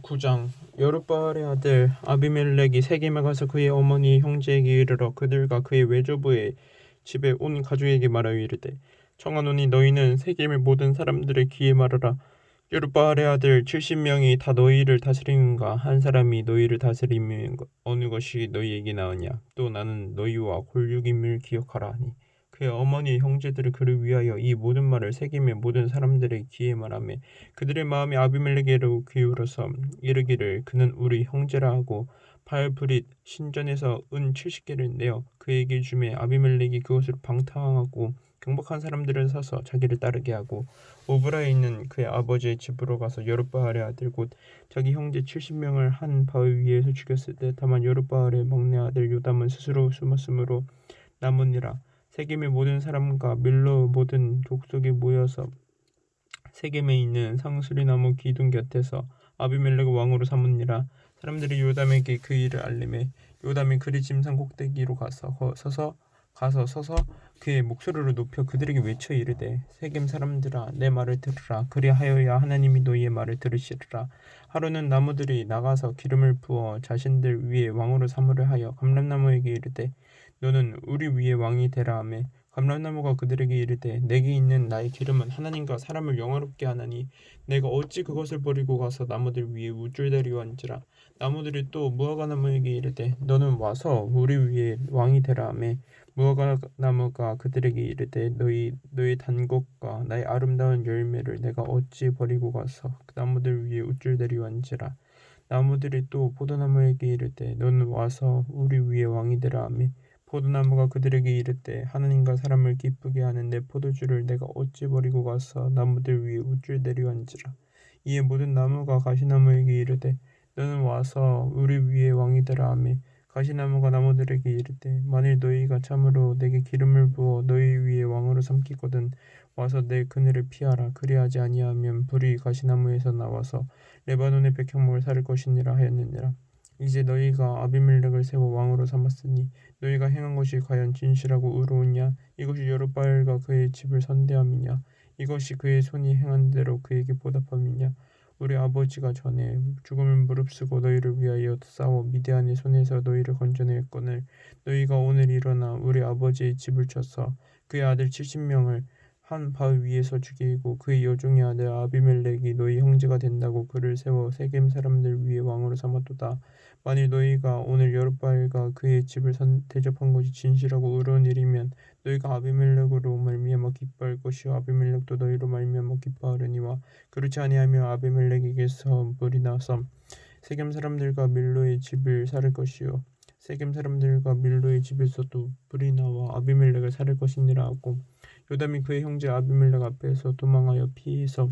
9장. 여룻바알의 아들 아비멜렉이 세겜에 가서 그의 어머니 형제에게 이르러 그들과 그의 외조부의 집에 온 가족에게 말하여 이르되, 청하노니 너희는 세겜의 모든 사람들의 귀에 말하라. 여룻바알의 아들 70명이 다 너희를 다스리는가? 한 사람이 너희를 다스리면 어느 것이 너희에게 나으냐? 또 나는 너희와 골육임을 기억하라 하니, 그의 어머니 형제들을 그를 위하여 이 모든 말을 세겜의 모든 사람들의 귀에 말하며, 그들의 마음이 아비멜렉에게로 기울어서 이르기를, 그는 우리 형제라 하고 바알브릿 신전에서 은 70개를 내어 그에게 주매, 아비멜렉이 그것을 방탕하고 경박한 사람들을 사서 자기를 따르게 하고 오브라에 있는 그의 아버지의 집으로 가서 여룻바알의 아들 곧 자기 형제 70명을 한 바위 위에서 죽였을 때, 다만 여룻바알의 막내 아들 요담은 스스로 숨었으므로 남으니라. 세겜의 모든 사람과 밀로 모든 족속이 모여서 세겜에 있는 상수리나무 기둥 곁에서 아비멜렉을 왕으로 삼으니라. 사람들이 요담에게 그 일을 알림해 요담이 그리 짐산 꼭대기로 서서 그의 목소리를 높여 그들에게 외쳐 이르되, 세겜 사람들아, 내 말을 들으라. 그리하여야 하나님이 너희의 말을 들으시리라. 하루는 나무들이 나가서 기름을 부어 자신들 위에 왕으로 삼으려 하여 감람나무에게 이르되, 너는 우리 위에 왕이 되라 하며, 감람나무가 그들에게 이르되, 내게 있는 나의 기름은 하나님과 사람을 영화롭게 하나니 내가 어찌 그것을 버리고 가서 나무들 위에 우쭐대리오 한지라. 나무들이 또 무화과나무에게 이르되, 너는 와서 우리 위에 왕이 되라 하며, 무화과나무가 그들에게 이르되, 너희 단것과 나의 아름다운 열매를 내가 어찌 버리고 가서 그 나무들 위에 우쭐대리오 한지라. 나무들이 또 포도나무에게 이르되, 너는 와서 우리 위에 왕이 되라 하며, 포도나무가 그들에게 이르되, 하나님과 사람을 기쁘게 하는 내 포도주를 내가 어찌 버리고 가서 나무들 위에 우쭐대리오 한지라. 이에 모든 나무가 가시나무에게 이르되, 너는 와서 우리 위에 왕이 되라 하며, 가시나무가 나무들에게 이르되, 만일 너희가 참으로 내게 기름을 부어 너희 위에 왕으로 삼기거든 와서 내 그늘을 피하라. 그리하지 아니하면 불이 가시나무에서 나와서 레바논의 백향목을 사를 것이니라 하였느니라. 이제 너희가 아비멜렉을 세워 왕으로 삼았으니 너희가 행한 것이 과연 진실하고 의로우냐? 이것이 여룻바알과 그의 집을 선대함이냐? 이것이 그의 손이 행한 대로 그에게 보답함이냐? 우리 아버지가 전에 죽음을 무릅쓰고 너희를 위하여 싸워 미디안의 손에서 너희를 건져냈거늘 너희가 오늘 일어나 우리 아버지의 집을 쳐서 그의 아들 70명을 한 바위 위에서 죽이고 그의 여종의 아들 아비멜렉이 너희 형제가 된다고 그를 세워 세겜 사람들 위에 왕으로 삼았도다. 만일 너희가 오늘 여룻바알과 그의 집을 대접한 것이 진실하고 의로운 일이면 너희가 아비멜렉으로 말미암아 기뻐할 것이요 아비멜렉도 너희로 말미암아 기뻐하려니와, 그렇지 아니하면 아비멜렉에게서 불이 나서 세겜 사람들과 밀로의 집을 살을 것이요 세겜 사람들과 밀로의 집에서도 불이 나와 아비멜렉을 살을 것이니라 하고, 요담이 그의 형제 아비멜렉 앞에서 도망하여 피해서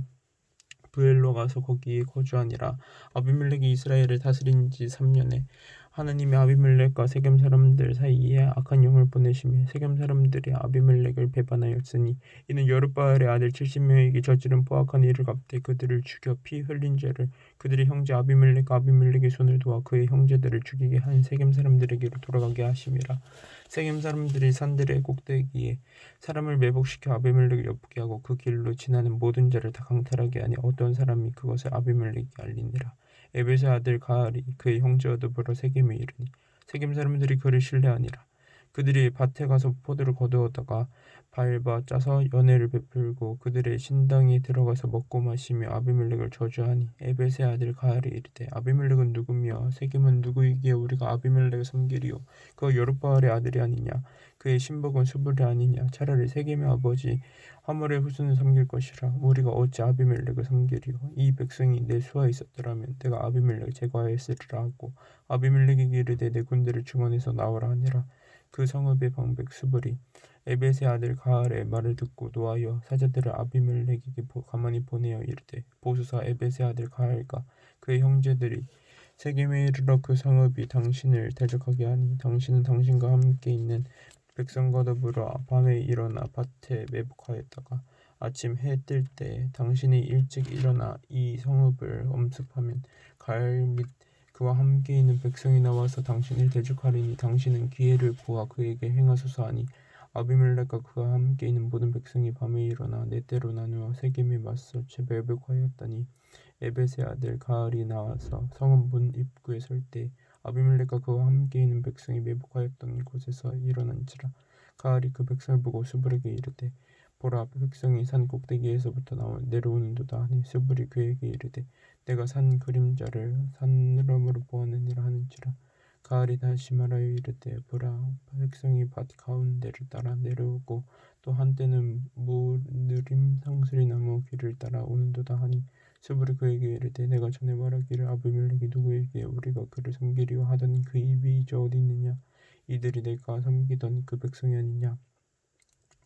부엘로 가서 거기에 거주하니라. 아비멜렉이 이스라엘을 다스린 지 3년에 하나님이 아비멜렉과 세겜 사람들 사이에 악한 영을 보내시며 세겜 사람들이 아비멜렉을 배반하였으니, 이는 여룻바알의 아들 70명에게 저지른 포악한 일을 갚되 그들을 죽여 피 흘린 죄를 그들의 형제 아비멜렉과 아비멜렉의 손을 도와 그의 형제들을 죽이게 한 세겜 사람들에게로 돌아가게 하심이라. 세겜 사람들이 산들의 꼭대기에 사람을 매복시켜 아비멜렉을 엿보게 하고 그 길로 지나는 모든 자를 다 강탈하게 하니, 어떤 사람이 그것을 아비멜렉에게 알리니라. 에벳의 아들 가알이 그의 형제와 더불어 세겜에 이르니 세겜 사람들이 그를 신뢰하니라. 그들이 밭에 가서 포도를 거두어다가 밟아 짜서 연회를 베풀고 그들의 신당에 들어가서 먹고 마시며 아비멜렉을 저주하니, 에벳의 아들 가알이 이르되, 아비멜렉은 누구며 세겜은 누구이기에 우리가 아비멜렉을 섬기리요? 그가 여룻바알의 아들이 아니냐? 그의 신복은 수불이 아니냐? 차라리 세겜의 아버지 하몰의 후손을 섬길 것이라. 우리가 어찌 아비멜렉을 섬기리요? 이 백성이 내 수하에 있었더라면 내가 아비멜렉을 제거하였으리라 하고, 아비멜렉에게 이르되 내 군대를 중원에서 나오라 하니라. 그 성읍의 방백 수불이 에벳의 아들 가알의 말을 듣고 노하여 사자들을 아비멜렉에게 가만히 보내어 이르되, 보소서, 에벳의 아들 가알과 그의 형제들이 세겜에 이르러 그 성읍이 당신을 대적하게 하니, 당신은 당신과 함께 있는 백성과 더불어 밤에 일어나 밭에 매복하였다가 아침 해 뜰 때 당신이 일찍 일어나 이 성읍을 엄습하면 가알 및 그와 함께 있는 백성이 나와서 당신을 대적하리니, 당신은 기회를 보아 그에게 행하소서 하니, 아비멜렉과 그와 함께 있는 모든 백성이 밤에 일어나 네 때로 나누어 세겜에 맞서 매복하였다니, 에벳의 아들 가을이 나와서 성읍 문 입구에 설 때 아비멜렉과 그와 함께 있는 백성이 매복하였던 곳에서 일어난지라. 가을이 그 백성을 보고 스불에게 이르되 보라, 백성이 산 꼭대기에서부터 내려오는도다 하니 스불이 그에게 이르되 내가 산 그림자를 산으로므로 보았느니라 하는지라. 가을이 다시 말하여 이르되 보라, 백성이 밭 가운데를 따라 내려오고 또 한때는 느림 상수리 나무 길을 따라 오는도다 하니 스불이 그에게 이르되 내가 전에 말하기를 아비멜렉이 누구에게 우리가 그를 섬기리요 하던 그 입이 이제 어디 있느냐? 이들이 내가 섬기던 그 백성이 아니냐?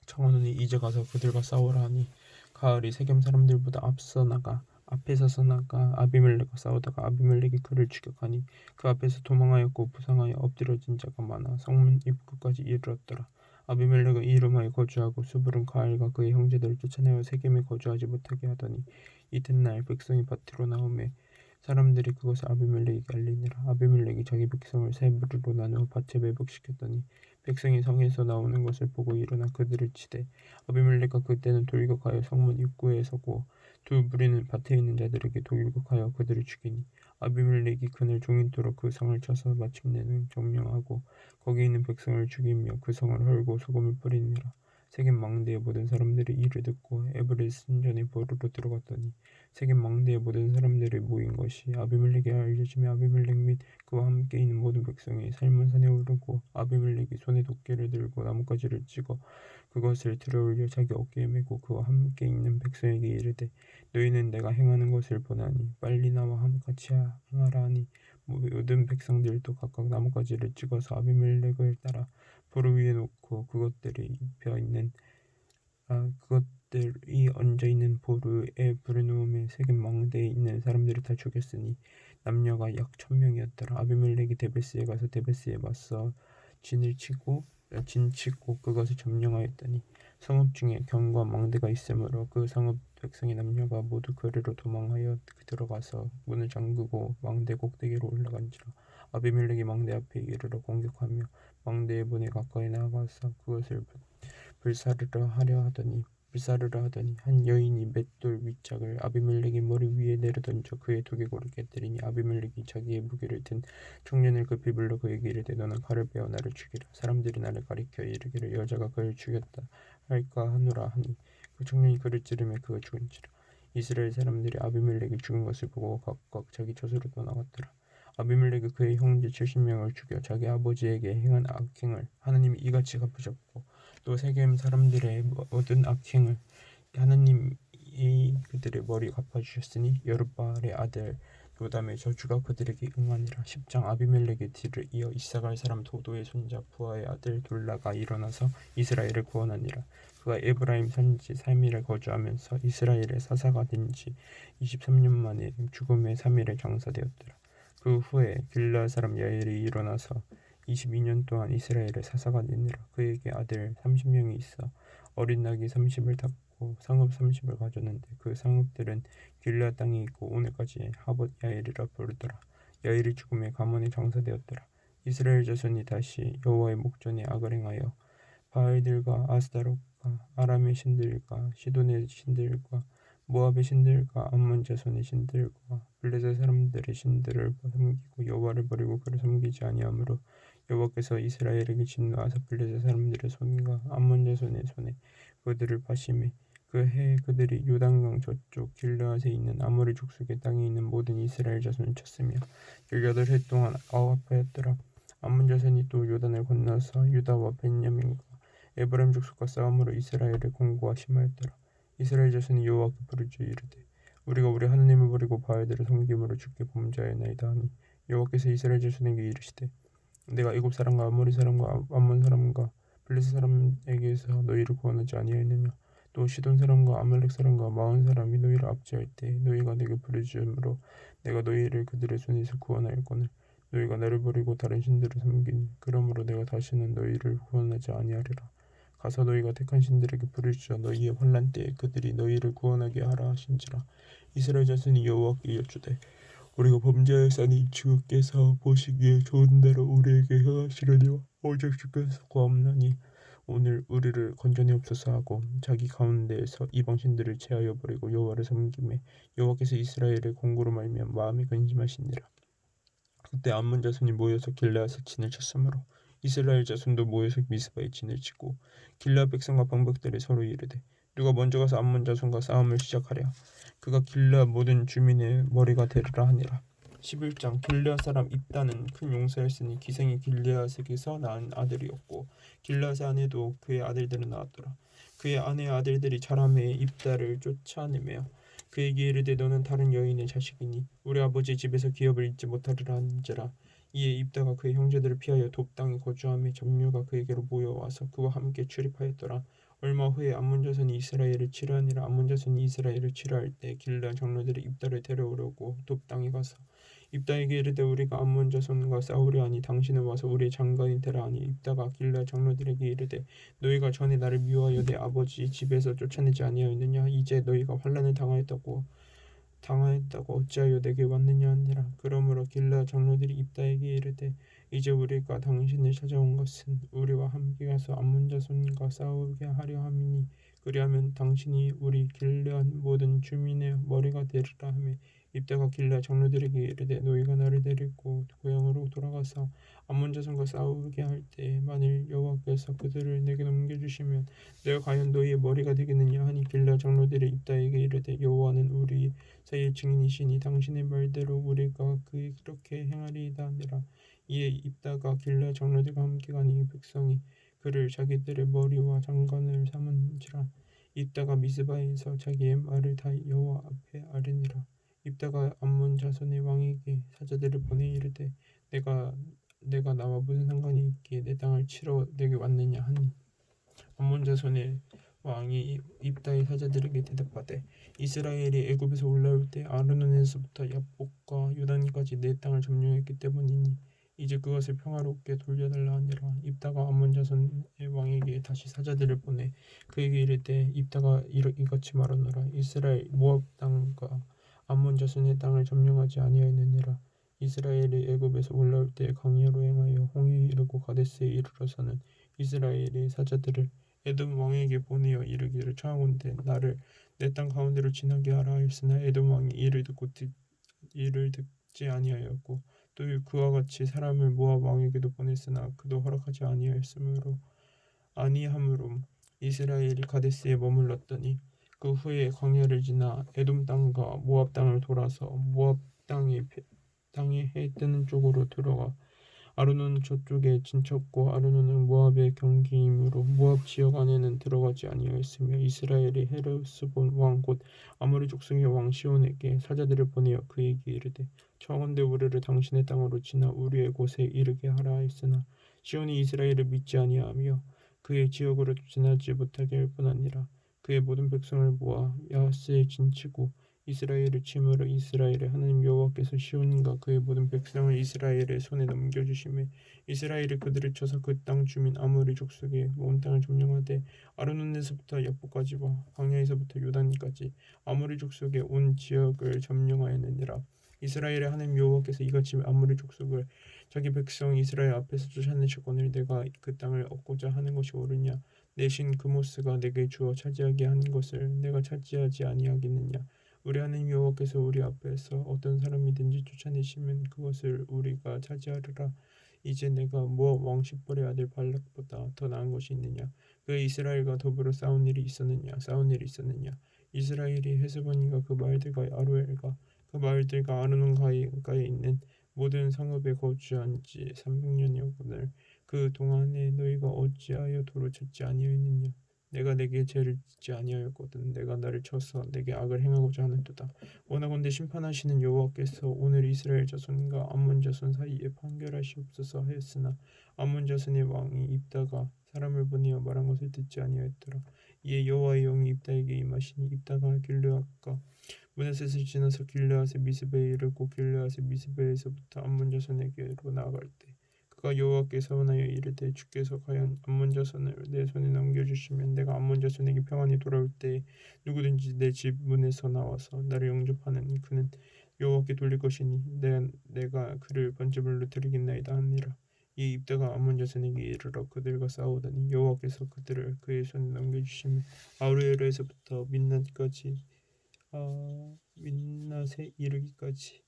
청하노니 이제 가서 그들과 싸우라 하니 가을이 세겜 사람들보다 앞에 서서 나가 아비멜렉과 싸우다가 아비멜렉이 그를 추격하니 그 앞에서 도망하였고 부상하여 엎드려진 자가 많아 성문 입구까지 이르렀더라. 아비멜렉은 이름하에 거주하고 스불은 가을과 그의 형제들을 쫓아내어 세겜에 거주하지 못하게 하더니 이튿날 백성이 밭으로 나오매 사람들이 그것을 아비멜렉에게 알리니라. 아비멜렉이 자기 백성을 세 무리로 나누어 밭에 매복시켰더니 백성이 성에서 나오는 것을 보고 일어나 그들을 치되 아비멜렉과 그때는 돌격하여 성문 입구에 서고 두 무리는 밭에 있는 자들에게 돌격하여 그들을 죽이니 아비멜렉이 그날 종일토록 그 성을 쳐서 마침내는 점령하고 거기 있는 백성을 죽이며 그 성을 헐고 소금을 뿌리니라. 세겜 망대의 모든 사람들이 이를 듣고 에브레 신전의 보루로 들어갔더니 세겜 망대의 모든 사람들이 모인 것이 아비멜렉에 알려지며 아비멜렉 및 그와 함께 있는 모든 백성이 살문산에 오르고 아비멜렉이 손에 도끼를 들고 나뭇가지를 찍어 그것을 들어올려 자기 어깨에 메고 그와 함께 있는 백성에게 이르되 너희는 내가 행하는 것을 보나니 빨리 나와 같이 행하라 하니 모든 백성들도 각각 나뭇가지를 찍어서 아비멜렉을 따라 보루 위에 놓고 그것들이 얹어 있는 보루에 불을 놓음에 세겜 망대에 있는 사람들을 다 죽였으니 남녀가 약 1000명이었더라. 아비멜렉이 데베스에 가서 데베스에 맞서 진치고 그것을 점령하였더니 성읍 중에 경과 망대가 있으므로 그 성읍 백성의 남녀가 모두 그리로 도망하여 들어가서 문을 잠그고 망대 꼭대기로 올라간지라. 아비멜렉이 망대 앞에 이르러 공격하며 망대의 문에 가까이 나가서 그것을 불사르려 하더니 한 여인이 맷돌 윗짝을 아비멜렉의 머리 위에 내려던져 그의 두개골을 깨뜨리니 아비멜렉이 자기의 무기를 든 청년을 급히 불러 그에게 이르되 너는 칼을 빼어 나를 죽이라. 사람들이 나를 가리켜 이르기를 여자가 그를 죽였다 할까 하노라 하니 그 청년이 그를 찌르매 그가 죽은지라. 이스라엘 사람들이 아비멜렉이 죽은 것을 보고 각각 자기 젖으로 떠나갔더라. 아비멜렉이 그의 형제 70명을 죽여 자기 아버지에게 행한 악행을 하나님이 이같이 갚으셨고 또 세겜 사람들의 모든 악행을 하나님이 그들의 머리 갚아주셨으니 여룻바알의 아들 요담의 저주가 그들에게 응하니라. 10장. 아비멜렉의 뒤를 이어 이사갈 사람 도도의 손자 부하의 아들 돌라가 일어나서 이스라엘을 구원하니라. 그가 에브라임 산지 3일에 거주하면서 이스라엘의 사사가 된 지 23년 만에 죽음의 3일에 장사되었더라. 그 후에 길르앗 사람 야엘이 일어나서 22년 동안 이스라엘의 사사가 되니라. 그에게 아들 30명이 있어 어린 낙이 30을 탔고 성읍 30을 가졌는데 그 성읍들은 길르앗 땅에 있고 오늘까지 하봇 야엘이라 부르더라. 야엘이 죽음에 가문에 장사되었더라. 이스라엘 자손이 다시 여호와의 목전에 악을 행하여 바알들과 아스타롯과 아람의 신들과 시돈의 신들과 모압의 신들과 암몬 자손의 신들과 블레셋 사람들의 신들을 섬기고 여호와를 버리고 그를 섬기지 아니하므로 여호와께서 이스라엘에게 진노하사 블레셋 사람들의 손과 암몬 자손의 손에 그들을 파심해 그 해에 그들이 요단강 저쪽 길르앗에 있는 아모리 족속의 땅에 있는 모든 이스라엘 자손을 쳤으며 18해 동안 아합하였더라. 암몬 자손이 또 요단을 건너서 유다와 베냐민과 에브라임 족속과 싸움으로 이스라엘을 공고하 심하였더라. 이스라엘 자손이 여호와께 부르짖어 이르되 우리가 우리 하나님을 버리고 바알들을 섬김으로 주께 범죄하였나이다 하니 여호와께서 이스라엘 자손에게 이르시되 내가 애굽 사람과 아모리 사람과 암몬 사람과 블레셋 사람에게서 너희를 구원하지 아니하였느냐. 또 시돈 사람과 아말렉 사람과 마온 사람이 너희를 압제할 때 너희가 내게 부르짖음으로 내가 너희를 그들의 손에서 구원하였거늘 너희가 나를 버리고 다른 신들을 섬기니 그러므로 내가 다시는 너희를 구원하지 아니하리라. 가서 너희가 택한 신들에게 부르짖어 너희의 환난 때에 그들이 너희를 구원하게 하라 하신지라. 이스라엘 자손이 여호와께 여쭈되 우리가 범죄하였사니 주께서 보시기에 좋은 대로 우리에게 행하시려니와 오직 주께서 구하옵나니 오늘 우리를 건져내옵소서 하고 자기 가운데에서 이방신들을 제하여 버리고 여호와를 섬기매 여호와께서 이스라엘의 공고로 말미암아 마음이 근심하시니라. 그때 암몬 자손이 모여서 길르앗에 진을 쳤으므로 이스라엘 자손도 모여서 미스바에 진을 치고 길르앗 백성과 방백들이 서로 이르되 누가 먼저 가서 암몬 자손과 싸움을 시작하랴. 그가 길르앗 모든 주민의 머리가 되리라 하니라. 11장. 길르앗 사람 입다는 큰 용사였으니 기생이 길르앗에게서 낳은 아들이었고 길르앗의 아내도 그의 아들들을 낳았더라. 그의 아내의 아들들이 자라매 입다를 쫓아내며 그에게 이르되 너는 다른 여인의 자식이니 우리 아버지의 집에서 기업을 잊지 못하리라 한지라. 이에 입다가 그의 형제들을 피하여 돕 땅에 거주하며 점유가 그에게로 모여와서 그와 함께 출입하였더라. 얼마 후에 암몬 자손이 이스라엘을 치려하니라. 암몬 자손이 이스라엘을 치려할 때 길르앗 장로들이 입다를 데려오려고 돕 땅에 가서 입다에게 이르되 우리가 암몬 자손과 싸우려 하니 당신은 와서 우리의 장관이 되라 하니 입다가 길르앗 장로들에게 이르되 너희가 전에 나를 미워하여 내 아버지 집에서 쫓아내지 아니하였느냐. 이제 너희가 환난을 당하였다고 어찌하여 내게 왔느냐 하니라. 그러므로 길르앗 장로들이 입다에게 이르되 이제 우리가 당신을 찾아온 것은 우리와 함께 가서 암몬 자손과 싸우게 하려 함이니 그리하면 당신이 우리 길르앗 모든 주민의 머리가 되리라 하며 입다가 길르앗 장로들에게 이르되 너희가 나를 데리고 고향으로 돌아가서 암몬 자손과 싸우게 할 때 만일 여호와께서 그들을 내게 넘겨주시면 내가 과연 너희의 머리가 되겠느냐 하니 길르앗 장로들이 입다에게 이르되 여호와는 우리 사이의 증인이시니 당신의 말대로 우리가 그렇게 행하리이다 하니라. 이에 입다가 길르앗 장로들과 함께 가니 백성이 그를 자기들의 머리와 장관을 삼은지라. 입다가 미스바에서 자기의 말을 다 여호와 앞에 아뢰니라. 입다가 암몬 자손의 왕에게 사자들을 보내 이르되 내가 나와 무슨 상관이 있기에 내 땅을 치러 내게 왔느냐 하니 암몬 자손의 왕이 입다의 사자들에게 대답하되 이스라엘이 애굽에서 올라올 때 아르논에서부터 야복과 요단까지 내 땅을 점령했기 때문이니 이제 그것을 평화롭게 돌려달라 하니라. 입다가 암몬 자손의 왕에게 다시 사자들을 보내 그에게 이르되 입다가 이같이 말하노라. 이스라엘 모압 땅과 암몬 자손의 땅을 점령하지 아니하였느니라. 이스라엘이 애굽에서 올라올 때 광야로 행하여 홍해에 이르고 가데스에 이르러서는 이스라엘이 사자들을 에돔 왕에게 보내어 이르기를 청하건대 나를 내 땅 가운데로 지나게 하라 하였으나 에돔 왕이 이를 듣지 아니하였고 또 그와 같이 사람을 모압 왕에게도 보냈으나 그도 허락하지 아니함으로 이스라엘이 가데스에 머물렀더니 그 후에 광야를 지나 에돔 땅과 모압 땅을 돌아서 모압 땅에 해 뜨는 쪽으로 들어가 아르논 저쪽에 진쳤고 아르논은 모압의 경기이므로 모압 지역 안에는 들어가지 아니하였으며 이스라엘이 헤르스본 왕 곧 아모리 족속의 왕 시온에게 사자들을 보내어 그에게 이르되 청하건대 우리를 당신의 땅으로 지나 우리의 곳에 이르게 하라 하였으나 시온이 이스라엘을 믿지 아니하며 그의 지역으로 지나지 못하게 할 뿐 아니라 그의 모든 백성을 모아 야하스에 진치고 이스라엘을 침으로 이스라엘의 하나님 여호와께서 시온과 그의 모든 백성을 이스라엘의 손에 넘겨주시매 이스라엘이 그들을 쳐서 그 땅 주민 아모리 족속의 온 땅을 점령하되 아르논에서부터 야보까지와 광야에서부터 요단까지 아모리 족속의 온 지역을 점령하였느니라. 이스라엘의 하나님 여호와께서 이같이 아모리 족속을 자기 백성 이스라엘 앞에서 쫓아내셨거늘 내가 그 땅을 얻고자 하는 것이 옳으냐. 내 신 그모스가 내게 주어 차지하게 한 것을 내가 차지하지 아니하겠느냐. 우리 하나님 여호와께서 우리 앞에서 어떤 사람이든지 쫓아내시면 그것을 우리가 차지하리라. 이제 내가 모압 왕 십볼의 아들 발락보다 더 나은 것이 있느냐. 그 이스라엘과 더불어 싸운 일이 있었느냐. 이스라엘이 헤스본과 그 마을들과 아로엘과 그 마을들과 아르논 가까이에 있는 모든 성읍에 거주한 지 300년이었거늘 그 동안에 너희가 어찌하여 도로 찾지 아니하였느냐. 내가 내게 죄를 짓지 아니하였거든. 내가 나를 쳐서 내게 악을 행하고자 하는도다. 원하건대 심판하시는 여호와께서 오늘 이스라엘 자손과 암몬 자손 사이에 판결하시옵소서 하였으나 암몬 자손의 왕이 입다가 사람을 보내어 말한 것을 듣지 아니하였더라. 이에 여호와의 영이 입다에게 임하시니 입다가 길르앗과 므낫셋을 지나서 길르앗의 미스베에 이르고 길르앗의 미스베에서부터 암몬 자손에게로 나아갈 때 그가 여호와께 서원하여 이르되 주께서 과연 암몬 자손을 내 손에 넘겨주시면 내가 암몬 자손에게 평안히 돌아올 때 누구든지 내 집 문에서 나와서 나를 영접하는 그는 여호와께 돌릴 것이니 내가 그를 번제물로 드리겠나이다 하니라. 이 입다가 암몬 자손에게 이르러 그들과 싸우더니 여호와께서 그들을 그의 손에 넘겨주시며 아로에르에서부터 민낫에 이르기까지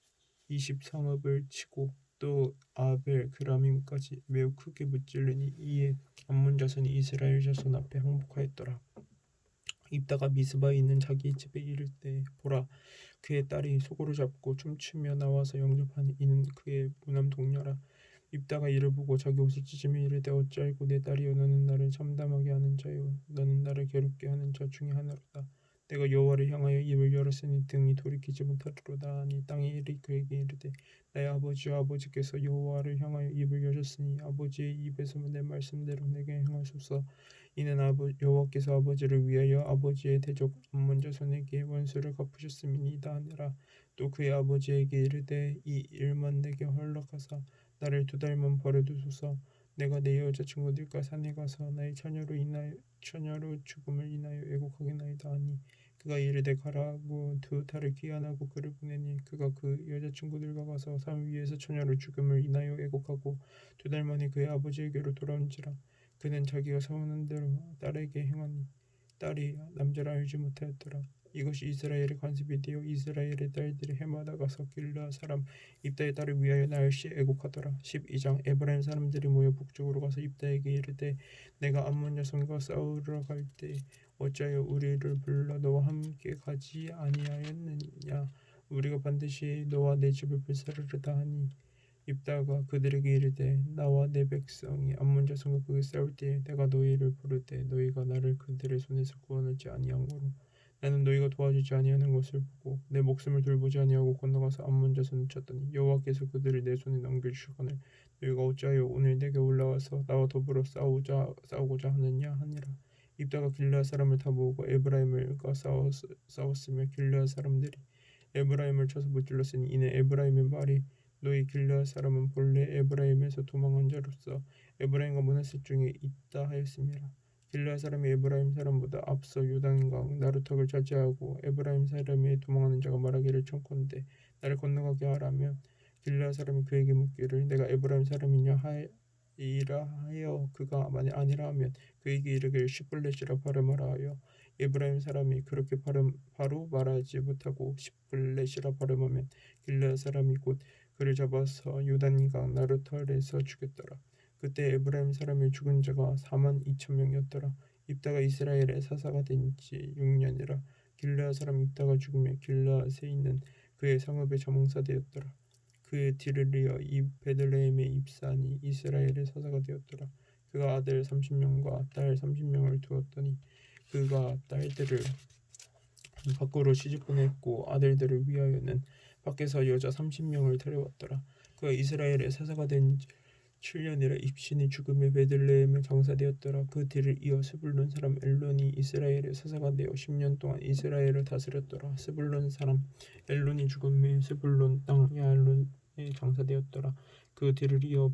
20성읍을 치고 또 아벨 그라밈까지 매우 크게 무찔르니 이에 암몬 자손이 이스라엘 자손 앞에 항복하였더라. 입다가 미스바에 있는 자기 집에 이를 때 보라 그의 딸이 소고를 잡고 춤추며 나와서 영접하니 이는 그의 무남 동료라. 입다가 이를 보고 자기 옷을 찢으며 이르되 어찌알고 내 딸이여 너는 나를 참담하게 하는 자요 너는 나를 괴롭게 하는 자 중에 하나로다. 내가 여호와를 향하여 입을 열었으니 등이 돌이키지 못하리로다 하니 땅의 일이 그에게 이르되 나의 아버지와 아버지께서 여호와를 향하여 입을 여셨으니 아버지의 입에서 내 말씀대로 내게 행하소서. 이는 여호와께서 아버지를 위하여 아버지의 대적 암몬 자손에게 원수를 갚으셨음이니이다 하니라. 또 그의 아버지에게 이르되 이 일만 내게 허락하사 나를 2달만 버려두소서. 내가 내 여자친구들과 산에 가서 나의 처녀로 죽음을 인하여 애곡하겠나이다 하니 그가 이르되 가라고 2달을 기한하고 그를 보내니 그가 그 여자친구들과 가서 산 위에서 처녀로 죽음을 인하여 애곡하고 2달 만에 그의 아버지에게로 돌아온지라. 그는 자기가 서운한 대로 딸에게 행하니 딸이 남자를 알지 못하였더라. 이것이 이스라엘의 관습이 되어 이스라엘의 딸들이 해마다 가서 길르앗 사람 입다의 딸을 위하여 날씨 애곡하더라. 12장 에브라임 사람들이 모여 북쪽으로 가서 입다에게 이르되 내가 암몬 자손과 싸우러 갈 때 어찌하여 우리를 불러 너와 함께 가지 아니하였느냐. 우리가 반드시 너와 내 집을 불사르르다 하니 입다가 그들에게 이르되 나와 내 백성이 암몬 자손과 그에 싸울 때에 내가 너희를 부를 때 너희가 나를 그들의 손에서 구원하지 아니하므로 나는 너희가 도와주지 아니하는 것을 보고 내 목숨을 돌보지 아니하고 건너가서 암몬 자손을 쳤더니 여호와께서 그들을 내 손에 넘겨주시거늘 너희가 어찌하여 오늘 내게 올라와서 나와 더불어 싸우고자 하느냐 하니라. 입다가 길르앗 사람을 다 모으고 에브라임과 싸웠으며 길르앗 사람들이 에브라임을 쳐서 무찔렀으니 이는 에브라임의 말이 너희 길르앗 사람은 본래 에브라임에서 도망한 자로서 에브라임과 므낫세 중에 있다 하였음이라. 길르앗 사람이 에브라임 사람보다 앞서 요단강 나루턱을 차지하고 에브라임 사람이 도망하는 자가 말하기를 청컨대 나를 건너가게 하라면 길르앗 사람이 그에게 묻기를 내가 에브라임 사람이냐 하여 그가 만일 아니라 하면 그에게 이르기를 십블렛이라 발음하라 하여 에브라임 사람이 그렇게 바로 말하지 못하고 십블렛이라 발음하면 길르앗 사람이 곧 그를 잡아서 요단강 나루털에서 죽였더라. 그때 에브라임 사람의 죽은 자가 42,000명이었더라. 입다가 이스라엘의 사사가 된 지 6년이라. 길르앗 사람 입다가 죽으며 길르앗에 있는 그의 성읍에 저몽사되었더라. 그의 뒤를 이어 이 베들레헴의 입산이 이스라엘의 사사가 되었더라. 그가 아들 30명과 딸 30명을 두었더니 그가 딸들을 밖으로 시집 보냈고 아들들을 위하여는 밖에서 여자 30명을 데려왔더라. 그가 이스라엘의 사사가 된 7년이라 입신이 죽음의 베들레헴에 장사되었더라. 그 뒤를 이어 스불론 사람 엘론이 이스라엘의 사사가 되어 10년 동안 이스라엘을 다스렸더라. 스불론 사람 엘론이 죽음에 스불론 땅 야알론에 장사되었더라. 그 뒤를 이어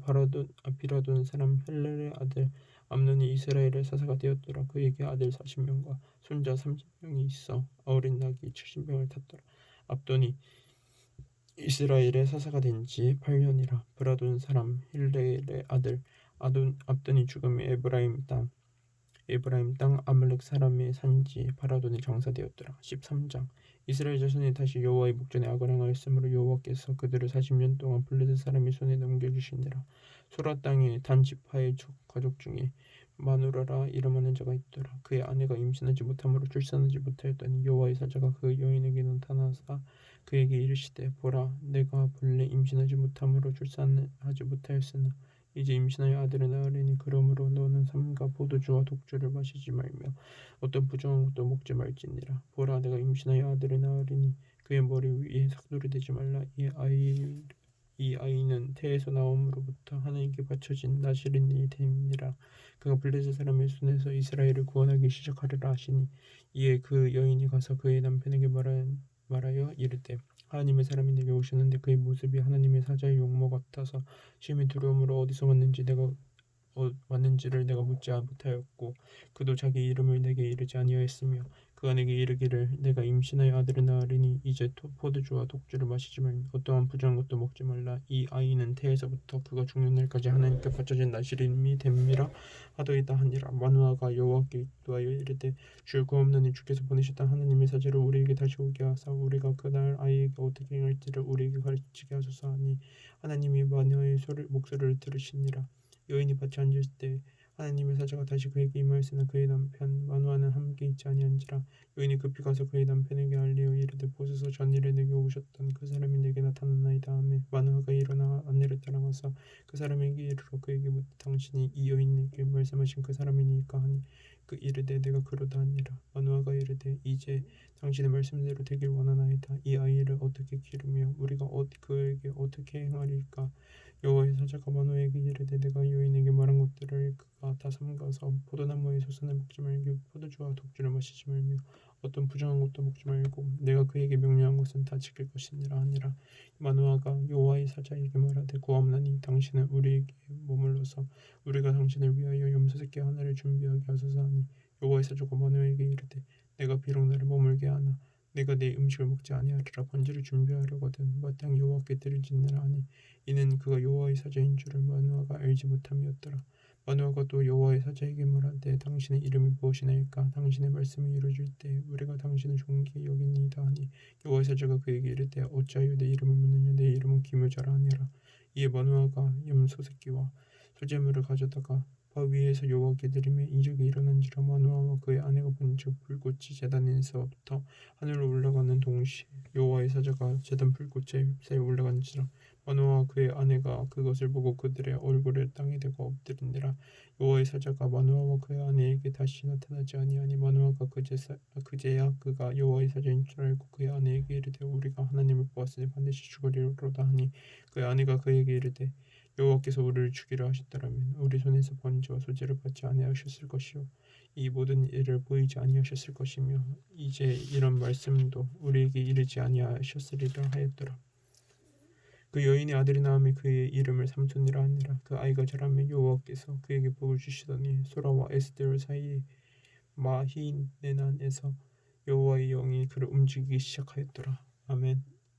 비라돈 사람 헬렐의 아들 암논이 이스라엘의 사사가 되었더라. 그에게 아들 40명과 손자 30명이 있어 어린 낙이 70명을 탔더라. 압돈이 이스라엘의 사사가 된 지 8년이라. 브라돈 사람 힐렐의 아들 압돈이 죽음에 에브라임 땅 아말렉 사람의 산지 바라돈에 장사되었더라. 13장 이스라엘 자손이 다시 여호와의 목전에 악을 행하였으므로 여호와께서 그들을 40년 동안 블레셋 사람의 손에 넘겨주시니라. 소라 땅에 단 지파의 가족 중에 마누라라 이름하는 자가 있더라. 그의 아내가 임신하지 못함으로 출산하지 못하였더니 여호와의 사자가 그 여인에게 나타나사 그에게 이르시되 보라 내가 본래 임신하지 못함으로 출산하지 못하였으나 이제 임신하여 아들을 낳으리니 그러므로 너는 삼가 포도주와 독주를 마시지 말며 어떤 부정한 것도 먹지 말지니라. 보라 내가 임신하여 아들을 낳으리니 그의 머리 위에 삭도를 대지 말라. 이 아이는 태에서 나옴으로부터 하나님께 바쳐진 나실인이 됨이니라. 그가 블레셋 사람의 손에서 이스라엘을 구원하기 시작하리라 하시니 이에 그 여인이 가서 그의 남편에게 말하여 이르되 하나님의 사람이 내게 오셨는데 그의 모습이 하나님의 사자의 용모 같아서 심히 두려움으로 어디서 왔는지를 내가 묻지 못하였고 그도 자기 이름을 내게 이르지 아니하였으며 그가 내게 이르기를 내가 임신하여 아들을 낳으리니 이제 포도주와 독주를 마시지 말며 어떠한 부정한 것도 먹지 말라. 이 아이는 태에서부터 그가 죽는 날까지 하나님께 바쳐진 나시림이 됨이라 하더이다 하니라. 마누아가 여호와께 기도하여 이르되 주여 구하옵나니 주께서 보내셨던 하나님의 사제를 우리에게 다시 오게 하사 우리가 그날 아이에게 어떻게 행할지를 우리에게 가르치게 하소서 하니 하나님이 마누아의 목소리를 들으시니라. 여인이 밭에 앉을 때 하나님의 사자가 다시 그에게 임하였으나 그의 남편 마누아는 함께 있지 아니한지라. 여인이 급히 가서 그의 남편에게 알리어 이르되 보소서 전일에 내게 오셨던 그 사람이 내게 나타났나이다 하매 마누아가 일어나 아내를 따라가서 그 사람에게 이르러 그에게 묻되 당신이 이 여인에게 말씀하신 그 사람이니까 하니 그 이르되 내가 그러다 하니라. 마누아가 이르되 이제 당신의 말씀대로 되길 원하나이다. 이 아이를 어떻게 기르며 우리가 그에게 어떻게 행하리까. 여호와의 사자가 마누아에게 이르되 내가 여인에게 말한 것들을 그가 다 삼가서 포도나무의 소선을 먹지 말고 포도주와 독주를 마시지 말며 어떤 부정한 것도 먹지 말고 내가 그에게 명령한 것은 다 지킬 것이니라 하니라. 마누아가 여호와의 사자에게 말하되 구하옵나니 당신은 우리에게 머물러서 우리가 당신을 위하여 염소새끼 하나를 준비하게 하소서 하니 여호와의 사자가 마누아에게 이르되 내가 비록 나를 머물게 하나 내가 내 음식을 먹지 아니하리라. 번제를 준비하려거든 마땅히 여호와께 드릴지니라 하니 이는 그가 여호와의 사자인 줄을 마누아가 알지 못함이었더라. 마누아가 또 여호와의 사자에게 말하되 당신의 이름이 무엇이나이까. 당신의 말씀을 이루어질 때 우리가 당신을 존귀히 여기니이다 하니 여호와의 사자가 그에게 이르되 어찌하여 내 이름을 묻느냐. 내 이름은 기묘자라 하니라. 이에 마누아가 염소새끼와 소재물을 가져다가 바 위에서 여호와께 드리매 이적이 일어난지라. 마누아와 그의 아내가 본즉 불꽃이 제단에서부터 하늘로 올라가는 동시에 여호와의 사자가 제단 불꽃에 휩싸여 올라간지라. 마누아와 그의 아내가 그것을 보고 그들의 얼굴을 땅에 대고 엎드린지라. 여호와의 사자가 마누아와 그의 아내에게 다시 나타나지 아니하니 마누아가 그제야 그가 여호와의 사자인 줄 알고 그의 아내에게 이르되 우리가 하나님을 보았으니 반드시 죽으리로다 하니 그의 아내가 그에게 이르되 여호와께서 우리를 죽이려 하셨더라면 우리 손에서 번제와 소제를 받지 아니하셨을 것이요 이 모든 일을 보이지 아니하셨을 것이며 이제 이런 말씀도 우리에게 이르지 아니하셨으리라 하였더라. 그 여인의 아들이 나음에 그의 이름을 삼손이라 하니라. 그 아이가 자라매 여호와께서 그에게 복을 주시더니 소라와 에스들 사이에 마히네난에서 여호와의 영이 그를 움직이기 시작하였더라. 아멘.